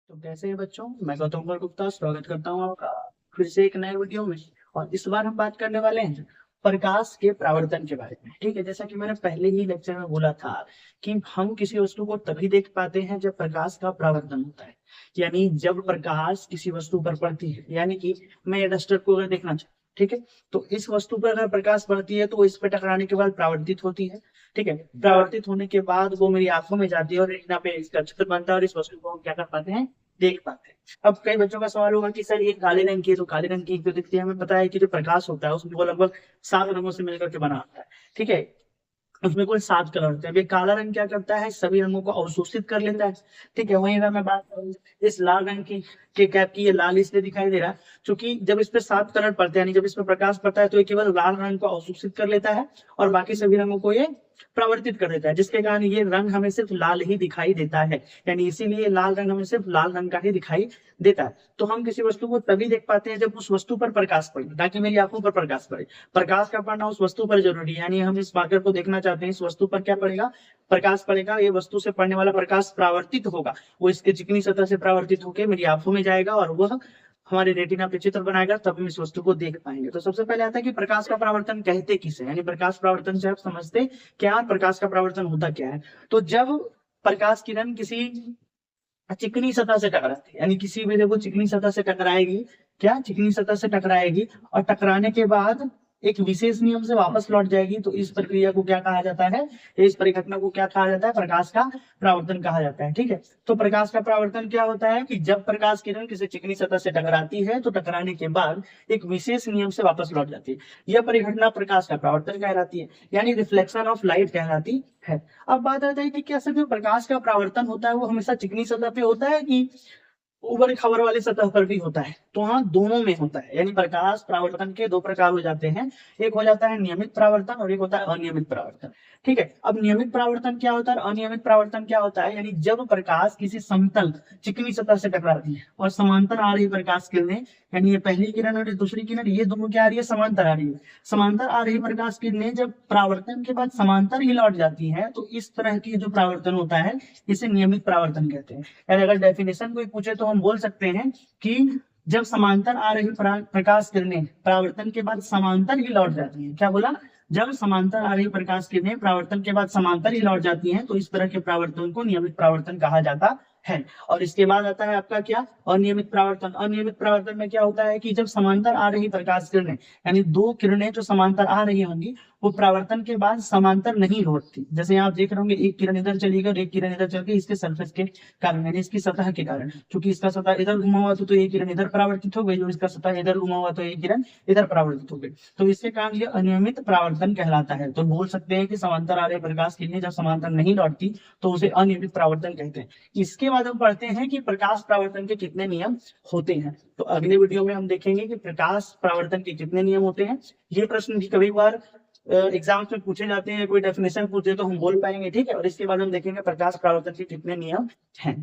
तो कैसे हैं बच्चों। मैं गौतम कुमार गुप्ता स्वागत करता हूँ आपका फिर से एक नए वीडियो में। और इस बार हम बात करने वाले हैं प्रकाश के परावर्तन के बारे में। ठीक है, जैसा कि मैंने पहले ही लेक्चर में बोला था कि हम किसी वस्तु को तभी देख पाते हैं जब प्रकाश का परावर्तन होता है। यानी जब प्रकाश किसी वस्तु पर पड़ती है, यानी कि मैं ये डस्टर को अगर देखना चाहूँ, ठीक है, तो इस वस्तु पर अगर प्रकाश पड़ती है तो वो इस पर टकराने के बाद परावर्तित होती है। ठीक है, परावर्तित होने के बाद वो मेरी आंखों में जाती है और रेटिना पे इसका चित्र बनता है और इस वस्तु को हम क्या कर पाते हैं, देख पाते हैं। अब कई बच्चों का सवाल होगा कि सर ये काले रंग की है, तो काले रंग की जो दिखती है, हमें पता है कि जो प्रकाश होता है उसमें वो लगभग 7 रंगों से मिलकर के बना होता है। ठीक है, उसमें कुल 7 कलर होते हैं। अब ये काला रंग क्या करता है, सभी रंगों को अवशोषित कर लेता है। ठीक है, वहीं अगर मैं बात करूँ इस लाल रंग की के कैप की, ये लाल इसलिए दिखाई दे रहा है क्योंकि जब इस पे 7 कलर पड़ते हैं, यानी जब इसमें प्रकाश पड़ता है तो ये केवल लाल रंग को अवशोषित कर लेता है और बाकी सभी रंगों को ये प्रवर्तित कर देता है, जिसके कारण ये रंग हमें सिर्फ लाल ही दिखाई देता है। यानी इसीलिए लाल रंग हमें सिर्फ लाल रंग का ही दिखाई देता है। तो हम किसी वस्तु को तभी देख पाते हैं जब उस वस्तु पर प्रकाश पड़े, ताकि मेरी आंखों पर प्रकाश पड़े। प्रकाश का पड़ना उस वस्तु पर जरूरी है, यानी हम इस मार्कर को देखना चाहते हैं, इस वस्तु पर क्या पड़ेगा, प्रकाश पड़ेगा। ये वस्तु से पड़ने वाला प्रकाश परावर्तित होगा, वो इसके चिकनी सतह से परावर्तित होकर मेरी आंखों में जाएगा और वह हमारे रेटिना पे चित्र बनाएगा, तब हम इस वस्तु को देख पाएंगे। तो सबसे पहले आता है कि प्रकाश का परावर्तन कहते किसे, यानी प्रकाश परावर्तन से आप समझते क्या, प्रकाश का परावर्तन होता क्या है। तो जब प्रकाश किरण किसी चिकनी सतह से टकराती है, यानी किसी भी देखो चिकनी सतह से टकराएगी, क्या चिकनी सतह से टकराएगी और टकराने के बाद एक विशेष नियम से वापस लौट जाएगी, तो इस प्रक्रिया को क्या कहा जाता है, इस परिघटना को क्या कहा जाता है, प्रकाश का परावर्तन कहा जाता है। ठीक है, तो प्रकाश का परावर्तन क्या होता है कि जब प्रकाश किरण किसी चिकनी सतह से टकराती है तो टकराने के बाद एक विशेष नियम से वापस लौट जाती है, यह परिघटना प्रकाश का परावर्तन कहलाती है, यानी रिफ्लेक्शन ऑफ लाइट कहलाती है। अब बात आता है कि क्या सर जो प्रकाश का परावर्तन होता है वो हमेशा चिकनी सतह पे होता है कि ऊबड़ खाबड़ वाली सतह पर भी होता है। तो हाँ, दोनों में होता है, यानी प्रकाश परावर्तन के दो प्रकार हो जाते हैं। एक हो जाता है नियमित परावर्तन और एक होता है अनियमित परावर्तन। ठीक है, अब नियमित परावर्तन क्या होता है, अनियमित परावर्तन क्या होता है, यानी जब प्रकाश किसी समतल चिकनी सतह से टकराती है और समांतर आ रही प्रकाश किरणें, यानी ये पहली किरण और ये दूसरी किरण, ये दोनों क्या आ रही है, समांतर आ रही है। समांतर आ रही प्रकाश किरणें जब परावर्तन के बाद समांतर ही लौट जाती है, तो इस तरह की जो परावर्तन होता है इसे नियमित परावर्तन कहते हैं। यानी अगर डेफिनेशन कोई पूछे तो हम बोल सकते हैं कि जब समांतर आ रही प्रकाश किरणें परावर्तन के बाद समांतर ही लौट जाती हैं, क्या बोला, जब समांतर आ रही प्रकाश किरणें परावर्तन के बाद समांतर ही लौट जाती हैं, तो इस तरह के परावर्तन को नियमित परावर्तन कहा जाता है। और इसके बाद आता है आपका क्या, अनियमित परावर्तन। अनियमित परावर्तन में क्या होता है कि जब समांतर आ रही प्रकाश किरणें, यानी दो किरणें जो समांतर आ रही होंगी, वो परावर्तन के बाद समांतर नहीं लौटती। जैसे यहाँ आप देख रहे होंगे, एक किरण इधर चली गई और एक किरण इधर चल गई, इसके सरफेस के कारण, यानी इसकी सतह के कारण। क्योंकि इसका सतह इधर घुमा हुआ तो एक किरण इधर परावर्तित हो गई, और इसका सतह इधर घुमा हुआ तो एक किरण इधर परावर्तित हो गई। तो इसके कारण ये अनियमित परावर्तन कहलाता है। तो बोल सकते हैं कि समांतर आ रही प्रकाश किरणें जब समांतर नहीं लौटती तो उसे अनियमित परावर्तन कहते हैं। इसके बाद हम पढ़ते हैं कि प्रकाश परावर्तन के कितने नियम होते हैं। तो अगले वीडियो में हम देखेंगे कि प्रकाश परावर्तन के कितने नियम होते हैं। ये प्रश्न भी कभी बार एग्जाम्स में पूछे जाते हैं, कोई डेफिनेशन पूछे तो हम बोल पाएंगे। ठीक है, और इसके बाद हम देखेंगे प्रकाश परावर्तन के कितने नियम हैं।